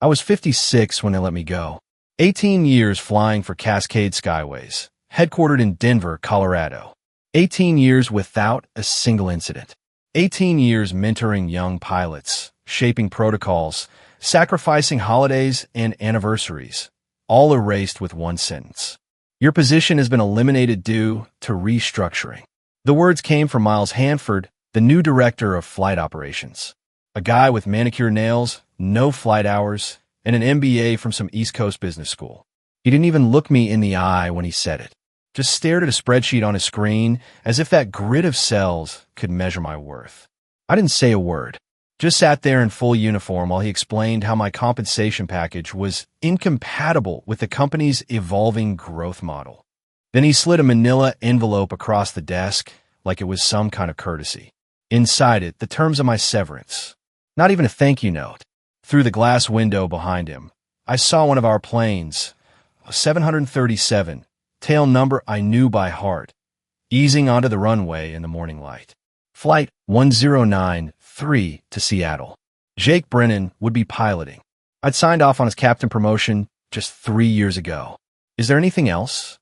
I was 56 when they let me go. 18 years flying for Cascade Skyways, headquartered in Denver, Colorado. 18 years without a single incident. 18 years mentoring young pilots, shaping protocols, sacrificing holidays and anniversaries, all erased with one sentence. Your position has been eliminated due to restructuring. The words came from Miles Hanford, the new director of flight operations. A guy with manicured nails, no flight hours, and an MBA from some East Coast business school. He didn't even look me in the eye when he said it. Just stared at a spreadsheet on his screen as if that grid of cells could measure my worth. I didn't say a word. Just sat there in full uniform while he explained how my compensation package was incompatible with the company's evolving growth model. Then he slid a manila envelope across the desk like it was some kind of courtesy. Inside it, the terms of my severance. Not even a thank you note. Through the glass window behind him, I saw one of our planes, a 737, tail number I knew by heart, easing onto the runway in the morning light. Flight 1093 to Seattle. Jake Brennan would be piloting. I'd signed off on his captain promotion just 3 years ago. Is there anything else?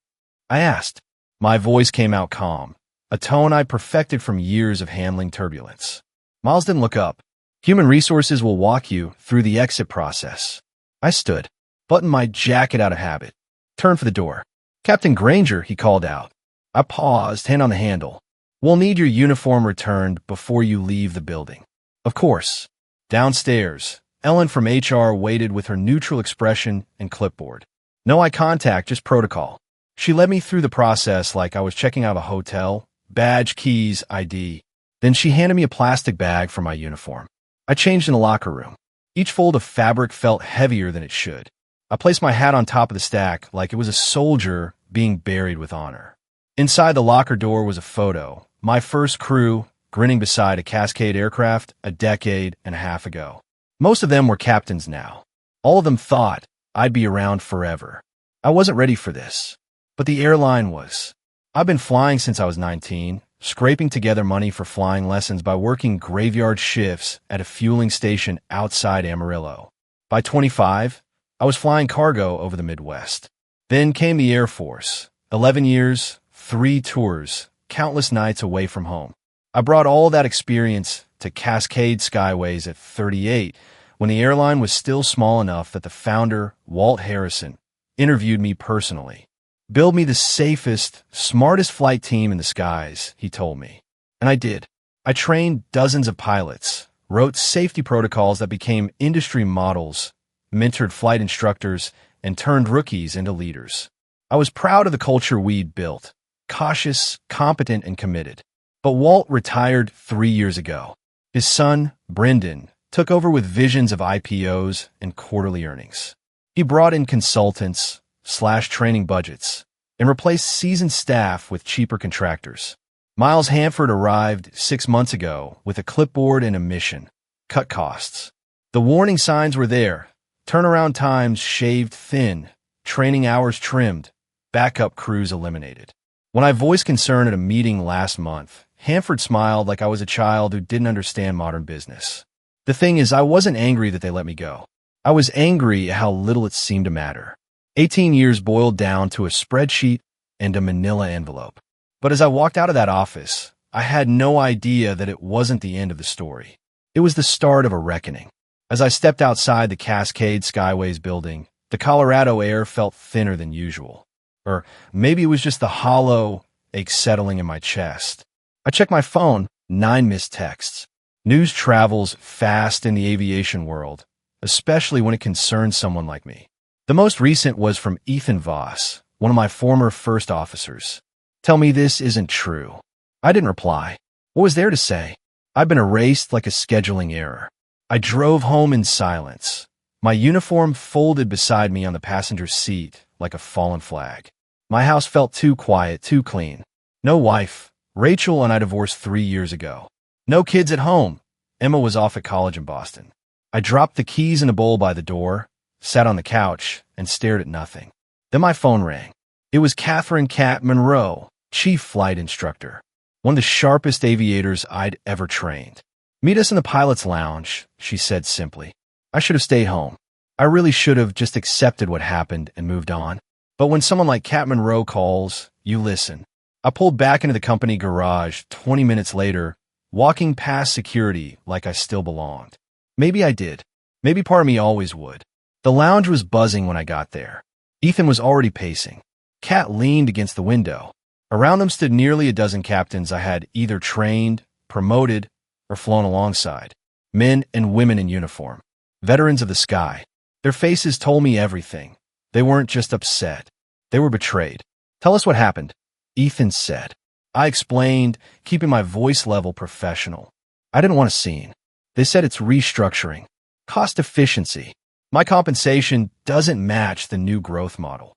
I asked. My voice came out calm, a tone I perfected from years of handling turbulence. Miles didn't look up. Human resources will walk you through the exit process. I stood, buttoned my jacket out of habit, turned for the door. Captain Granger, he called out. I paused, hand on the handle. We'll need your uniform returned before you leave the building. Of course. Downstairs, Ellen from HR waited with her neutral expression and clipboard. No eye contact, just protocol. She led me through the process like I was checking out a hotel, badge, keys, ID. Then she handed me a plastic bag for my uniform. I changed in the locker room. Each fold of fabric felt heavier than it should. I placed my hat on top of the stack like it was a soldier being buried with honor. Inside the locker door was a photo. My first crew, grinning beside a Cascade aircraft a decade and a half ago. Most of them were captains now. All of them thought I'd be around forever. I wasn't ready for this. But the airline was. I've been flying since I was 19, scraping together money for flying lessons by working graveyard shifts at a fueling station outside Amarillo. By 25, I was flying cargo over the Midwest. Then came the Air Force. 11 years, 3 tours, countless nights away from home. I brought all that experience to Cascade Skyways at 38, when the airline was still small enough that the founder, Walt Harrison, interviewed me personally. Build me the safest, smartest flight team in the skies, he told me. And I did. I trained dozens of pilots, wrote safety protocols that became industry models, mentored flight instructors, and turned rookies into leaders. I was proud of the culture we'd built, cautious, competent, and committed. But Walt retired 3 years ago. His son, Brendan, took over with visions of IPOs and quarterly earnings. He brought in consultants, slashed training budgets, and replaced seasoned staff with cheaper contractors. Miles Hanford arrived 6 months ago with a clipboard and a mission: cut costs. The warning signs were there: turnaround times shaved thin, training hours trimmed, backup crews eliminated. When I voiced concern at a meeting last month, Hanford smiled like I was a child who didn't understand modern business. The thing is, I wasn't angry that they let me go. I was angry at how little it seemed to matter. 18 years boiled down to a spreadsheet and a manila envelope. But as I walked out of that office, I had no idea that it wasn't the end of the story. It was the start of a reckoning. As I stepped outside the Cascade Skyways building, the Colorado air felt thinner than usual. Or maybe it was just the hollow ache settling in my chest. I checked my phone, 9 missed texts. News travels fast in the aviation world, especially when it concerns someone like me. The most recent was from Ethan Voss, one of my former first officers. Tell me this isn't true. I didn't reply. What was there to say? I'd been erased like a scheduling error. I drove home in silence, my uniform folded beside me on the passenger seat like a fallen flag. My house felt too quiet, too clean. No wife. Rachel and I divorced 3 years ago. No kids at home. Emma was off at college in Boston. I dropped the keys in a bowl by the door, sat on the couch, and stared at nothing. Then my phone rang. It was Catherine Cat Monroe, chief flight instructor, one of the sharpest aviators I'd ever trained. Meet us in the pilot's lounge, she said simply. I should have stayed home. I really should have just accepted what happened and moved on. But when someone like Cat Monroe calls, you listen. I pulled back into the company garage 20 minutes later, walking past security like I still belonged. Maybe I did. Maybe part of me always would. The lounge was buzzing when I got there. Ethan was already pacing. Cat leaned against the window. Around them stood nearly a dozen captains I had either trained, promoted, or flown alongside. Men and women in uniform. Veterans of the sky. Their faces told me everything. They weren't just upset. They were betrayed. Tell us what happened, Ethan said. I explained, keeping my voice level professional. I didn't want a scene. They said it's restructuring. Cost efficiency. My compensation doesn't match the new growth model.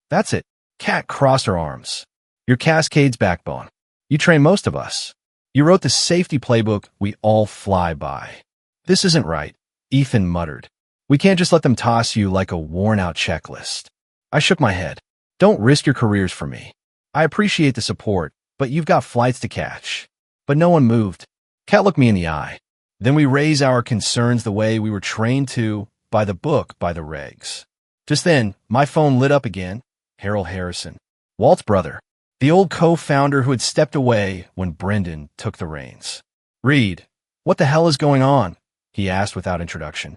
That's it. Cat crossed her arms. You're Cascade's backbone. You train most of us. You wrote the safety playbook we all fly by. This isn't right, Ethan muttered. We can't just let them toss you like a worn-out checklist. I shook my head. Don't risk your careers for me. I appreciate the support, but you've got flights to catch. But no one moved. Cat looked me in the eye. Then we raise our concerns the way we were trained to, by the book, by the regs. Just then, my phone lit up again. Harold Harrison, Walt's brother, the old co-founder who had stepped away when Brendan took the reins. Reed, what the hell is going on? He asked without introduction.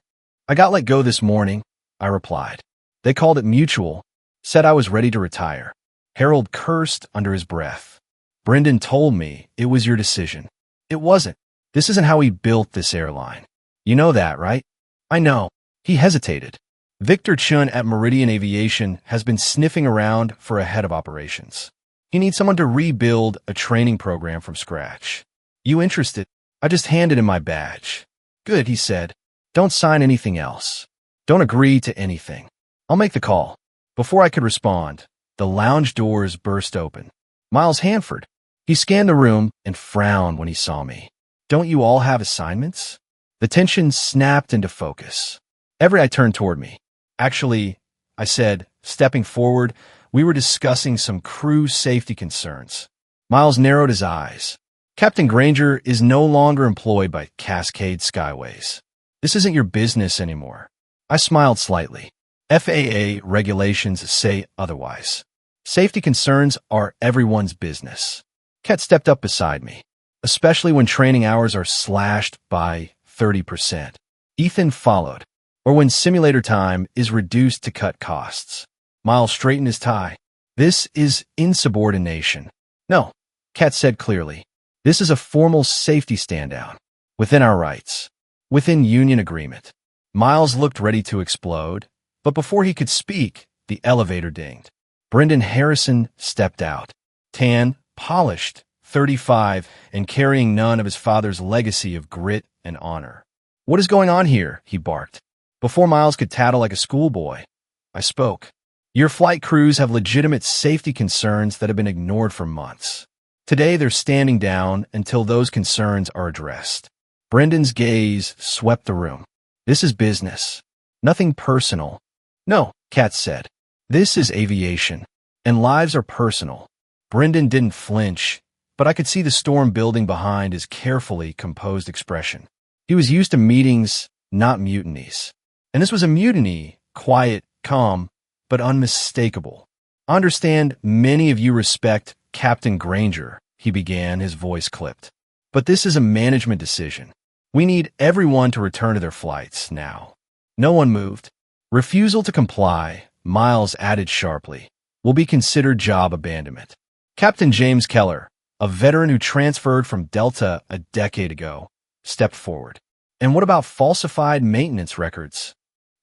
I got let go this morning, I replied. They called it mutual, said I was ready to retire. Harold cursed under his breath. Brendan told me it was your decision. It wasn't. This isn't how we built this airline. You know that, right? I know. He hesitated. Victor Chun at Meridian Aviation has been sniffing around for a head of operations. He needs someone to rebuild a training program from scratch. You interested? I just handed him my badge. Good, he said. Don't sign anything else. Don't agree to anything. I'll make the call. Before I could respond, the lounge doors burst open. Miles Hanford. He scanned the room and frowned when he saw me. Don't you all have assignments? The tension snapped into focus. Every eye turned toward me. Actually, I said, stepping forward, we were discussing some crew safety concerns. Miles narrowed his eyes. Captain Granger is no longer employed by Cascade Skyways. This isn't your business anymore. I smiled slightly. FAA regulations say otherwise. Safety concerns are everyone's business. Cat stepped up beside me, especially when training hours are slashed by 30%. Ethan followed, or when simulator time is reduced to cut costs. Miles straightened his tie. This is insubordination. No, Cat said clearly. This is a formal safety stand-down. Within our rights. Within union agreement. Miles looked ready to explode, but before he could speak, the elevator dinged. Brendan Harrison stepped out. Tan, polished, 35, and carrying none of his father's legacy of grit and honor. What is going on here? He barked. Before Miles could tattle like a schoolboy, I spoke. Your flight crews have legitimate safety concerns that have been ignored for months. Today they're standing down until those concerns are addressed. Brendan's gaze swept the room. This is business. Nothing personal. No, Cat said. This is aviation, and lives are personal. Brendan didn't flinch, but I could see the storm building behind his carefully composed expression. He was used to meetings, not mutinies. And this was a mutiny, quiet, calm, but unmistakable. I understand many of you respect Captain Granger, he began, his voice clipped. But this is a management decision. We need everyone to return to their flights now. No one moved. Refusal to comply, Miles added sharply, will be considered job abandonment. Captain James Keller, a veteran who transferred from Delta a decade ago, stepped forward. And what about falsified maintenance records?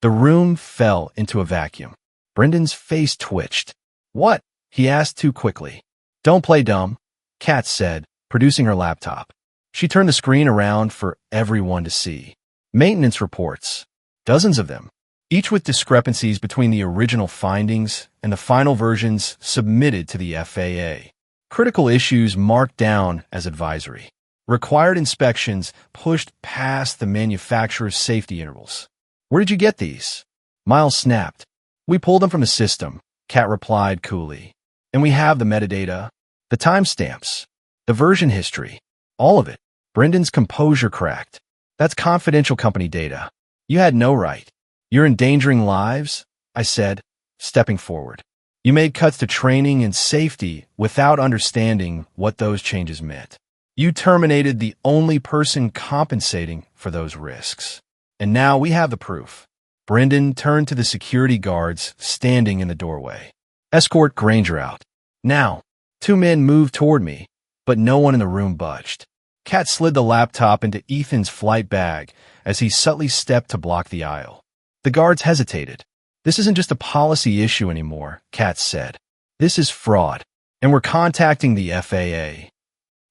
The room fell into a vacuum. Brendan's face twitched. What? He asked too quickly. Don't play dumb, Kat said, producing her laptop. She turned the screen around for everyone to see. Maintenance reports. Dozens of them. Each with discrepancies between the original findings and the final versions submitted to the FAA. Critical issues marked down as advisory. Required inspections pushed past the manufacturer's safety intervals. Where did you get these? Miles snapped. We pulled them from the system, Kat replied coolly. And we have the metadata, the timestamps, the version history, all of it. Brendan's composure cracked. That's confidential company data. You had no right. You're endangering lives, I said, stepping forward. You made cuts to training and safety without understanding what those changes meant. You terminated the only person compensating for those risks. And now we have the proof. Brendan turned to the security guards standing in the doorway. Escort Granger out. Now, two men moved toward me, but no one in the room budged. Kat slid the laptop into Ethan's flight bag as he subtly stepped to block the aisle. The guards hesitated. This isn't just a policy issue anymore, Kat said. This is fraud, and we're contacting the FAA.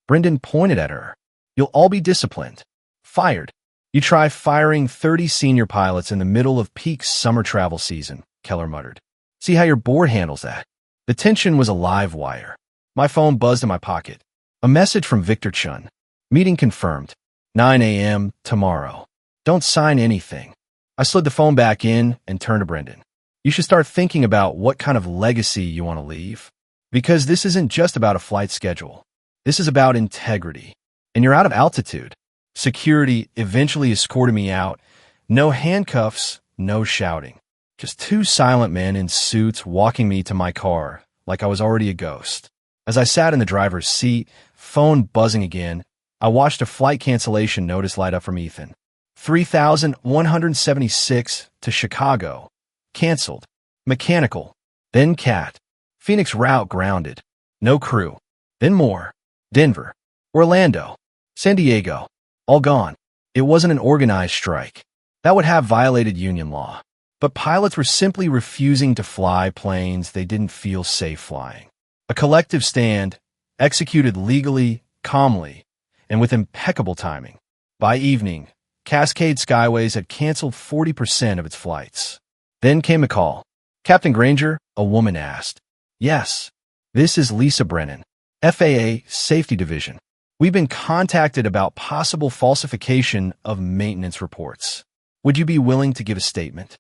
Brendan pointed at her. You'll all be disciplined. Fired. You try firing 30 senior pilots in the middle of peak summer travel season, Keller muttered. See how your board handles that. The tension was a live wire. My phone buzzed in my pocket. A message from Victor Chun. Meeting confirmed. 9 a.m. tomorrow. Don't sign anything. I slid the phone back in and turned to Brendan. You should start thinking about what kind of legacy you want to leave. Because this isn't just about a flight schedule. This is about integrity. And you're out of altitude. Security eventually escorted me out. No handcuffs, no shouting. Just two silent men in suits walking me to my car like I was already a ghost. As I sat in the driver's seat, phone buzzing again, I watched a flight cancellation notice light up from Ethan. 3,176 to Chicago. Canceled. Mechanical. Then Cat. Phoenix route grounded. No crew. Then more. Denver. Orlando. San Diego. All gone. It wasn't an organized strike. That would have violated union law. But pilots were simply refusing to fly planes they didn't feel safe flying. A collective stand, executed legally, calmly, and with impeccable timing. By evening, Cascade Skyways had canceled 40% of its flights. Then came a call. Captain Granger, a woman asked. Yes, this is Lisa Brennan, FAA Safety Division. We've been contacted about possible falsification of maintenance reports. Would you be willing to give a statement?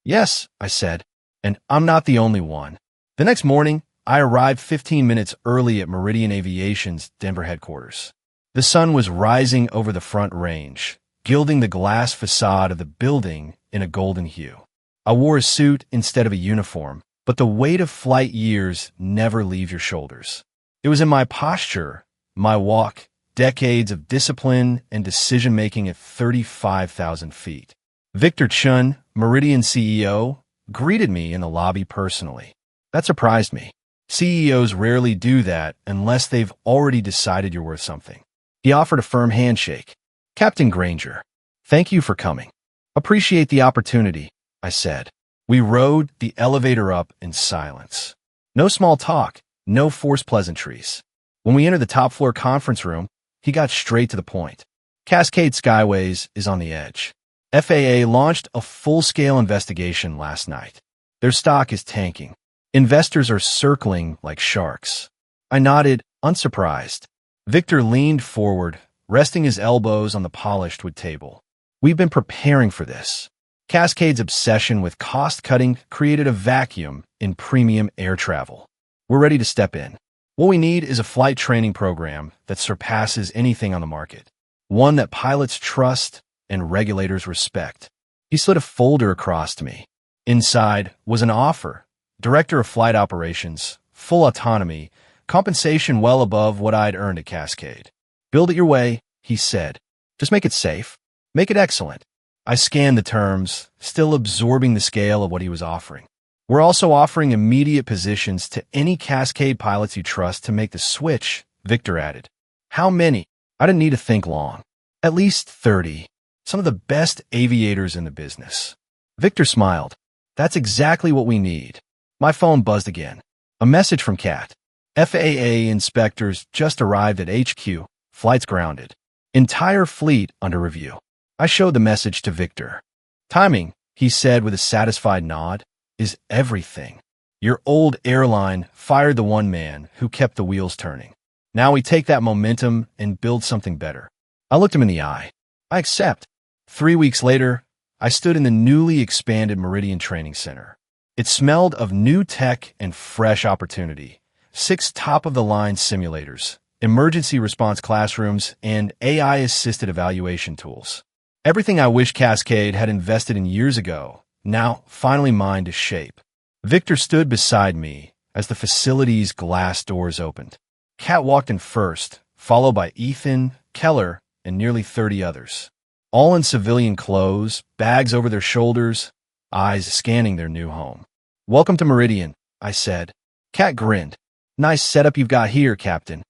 Yes, I said, and I'm not the only one. The next morning, I arrived 15 minutes early at Meridian Aviation's Denver headquarters. The sun was rising over the front range, gilding the glass facade of the building in a golden hue. I wore a suit instead of a uniform, but the weight of flight years never leave your shoulders. It was in my posture, my walk, decades of discipline and decision-making at 35,000 feet. Victor Chun, Meridian CEO, greeted me in the lobby personally. That surprised me. CEOs rarely do that unless they've already decided you're worth something. He offered a firm handshake. Captain Granger, thank you for coming. Appreciate the opportunity, I said. We rode the elevator up in silence. No small talk, no forced pleasantries. When we entered the top-floor conference room, he got straight to the point. Cascade Skyways is on the edge. FAA launched a full-scale investigation last night. Their stock is tanking. Investors are circling like sharks. I nodded, unsurprised. Victor leaned forward, resting his elbows on the polished wood table. We've been preparing for this. Cascade's obsession with cost-cutting created a vacuum in premium air travel. We're ready to step in. What we need is a flight training program that surpasses anything on the market. One that pilots trust and regulators respect. He slid a folder across to me. Inside was an offer. Director of Flight Operations, full autonomy, compensation well above what I'd earned at Cascade. Build it your way, he said. Just make it safe. Make it excellent. I scanned the terms, still absorbing the scale of what he was offering. We're also offering immediate positions to any Cascade pilots you trust to make the switch, Victor added. How many? I didn't need to think long. At least 30. Some of the best aviators in the business. Victor smiled. That's exactly what we need. My phone buzzed again. A message from Kat. FAA inspectors just arrived at HQ. Flights grounded. Entire fleet under review. I showed the message to Victor. Timing, he said with a satisfied nod, is everything. Your old airline fired the one man who kept the wheels turning. Now we take that momentum and build something better. I looked him in the eye. I accept. 3 weeks later, I stood in the newly expanded Meridian Training Center. It smelled of new tech and fresh opportunity. 6 top-of-the-line simulators, emergency response classrooms, and AI-assisted evaluation tools. Everything I wish Cascade had invested in years ago, now finally mine to shape. Victor stood beside me as the facility's glass doors opened. Kat walked in first, followed by Ethan, Keller, and nearly 30 others. All in civilian clothes, bags over their shoulders, eyes scanning their new home. "Welcome to Meridian," I said. Kat grinned. "Nice setup you've got here, Captain."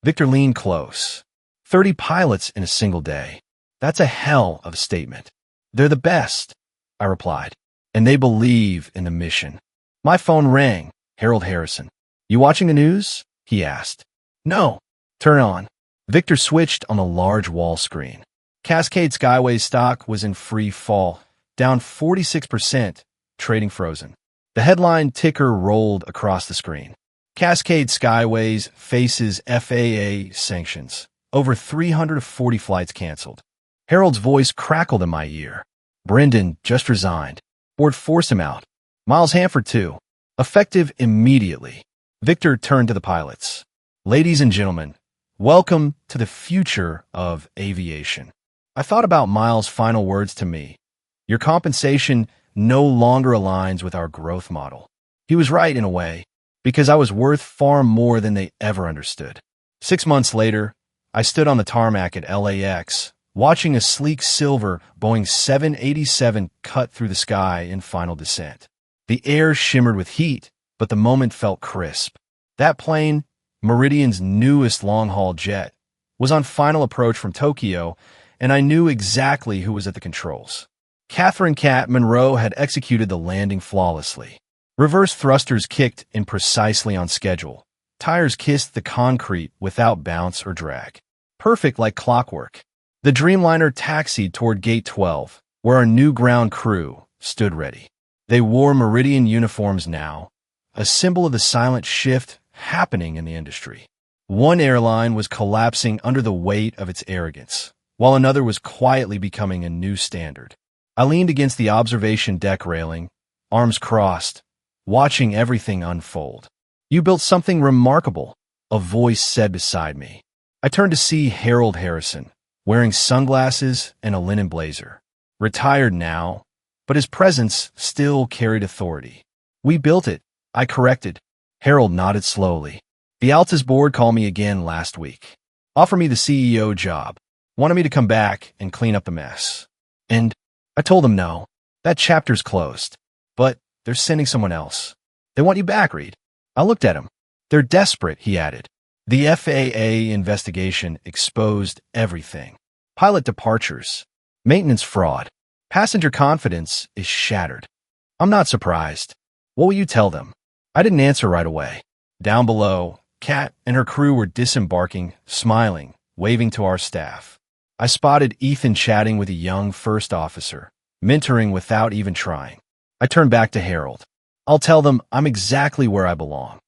Victor leaned close. 30 pilots in a single day. That's a hell of a statement. "They're the best," I replied, "and they believe in the mission." My phone rang. Harold Harrison. "You watching the news?" he asked. "No." "Turn on." Victor switched on the large wall screen. Cascade Skyway's stock was in free fall, down 46%, trading frozen. The headline ticker rolled across the screen. Cascade Skyways faces FAA sanctions. Over 340 flights canceled. Harold's voice crackled in my ear. "Brendan just resigned. Board forced him out. Miles Hanford, too. Effective immediately." Victor turned to the pilots. "Ladies and gentlemen, welcome to the future of aviation." I thought about Miles' final words to me. "Your compensation no longer aligns with our growth model." He was right in a way, because I was worth far more than they ever understood. 6 months later, I stood on the tarmac at LAX, watching a sleek silver Boeing 787 cut through the sky in final descent. The air shimmered with heat, but the moment felt crisp. That plane, Meridian's newest long-haul jet, was on final approach from Tokyo, and I knew exactly who was at the controls. Catherine "Cat" Monroe had executed the landing flawlessly. Reverse thrusters kicked in precisely on schedule. Tires kissed the concrete without bounce or drag. Perfect like clockwork. The Dreamliner taxied toward Gate 12, where our new ground crew stood ready. They wore Meridian uniforms now, a symbol of the silent shift happening in the industry. One airline was collapsing under the weight of its arrogance, while another was quietly becoming a new standard. I leaned against the observation deck railing, arms crossed, watching everything unfold. "You built something remarkable," a voice said beside me. I turned to see Harold Harrison, wearing sunglasses and a linen blazer. Retired now, but his presence still carried authority. "We built it," I corrected. Harold nodded slowly. "The Alta's board called me again last week. Offered me the CEO job. Wanted me to come back and clean up the mess. And I told them no. That chapter's closed. But they're sending someone else. They want you back, Reed." I looked at him. "They're desperate," he added. The FAA investigation exposed everything. Pilot departures, maintenance fraud, passenger confidence is shattered. I'm not surprised. "What will you tell them?" I didn't answer right away. Down below, Kat and her crew were disembarking, smiling, waving to our staff. I spotted Ethan chatting with a young first officer, mentoring without even trying. I turned back to Harold. "I'll tell them I'm exactly where I belong."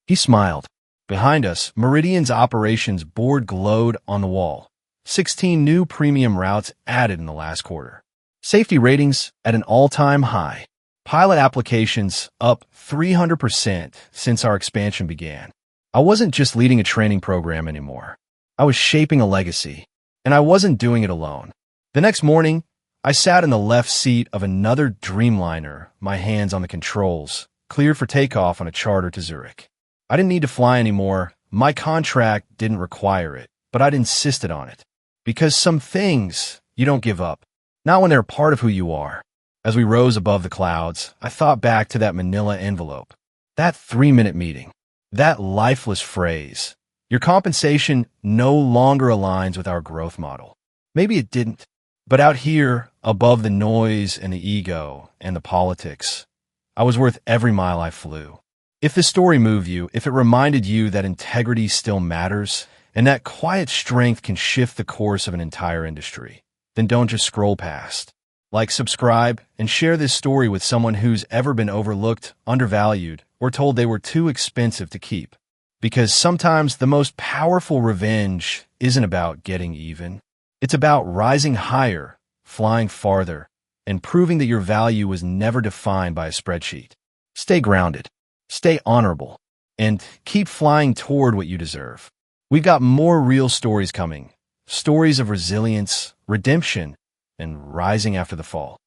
He smiled. Behind us, Meridian's operations board glowed on the wall. 16 new premium routes added in the last quarter. Safety ratings at an all-time high. Pilot applications up 300% since our expansion began. I wasn't just leading a training program anymore. I was shaping a legacy, and I wasn't doing it alone. The next morning, I sat in the left seat of another Dreamliner, my hands on the controls, cleared for takeoff on a charter to Zurich. I didn't need to fly anymore. My contract didn't require it, but I'd insisted on it. Because some things you don't give up, not when they're part of who you are. As we rose above the clouds, I thought back to that manila envelope, that 3-minute meeting, that lifeless phrase, "Your compensation no longer aligns with our growth model." Maybe it didn't, but out here, above the noise and the ego and the politics, I was worth every mile I flew. If this story moved you, if it reminded you that integrity still matters, and that quiet strength can shift the course of an entire industry, then don't just scroll past. Like, subscribe, and share this story with someone who's ever been overlooked, undervalued, or told they were too expensive to keep. Because sometimes the most powerful revenge isn't about getting even. It's about rising higher, flying farther, and proving that your value was never defined by a spreadsheet. Stay grounded, stay honorable, and keep flying toward what you deserve. We've got more real stories coming. Stories of resilience, redemption, and rising after the fall.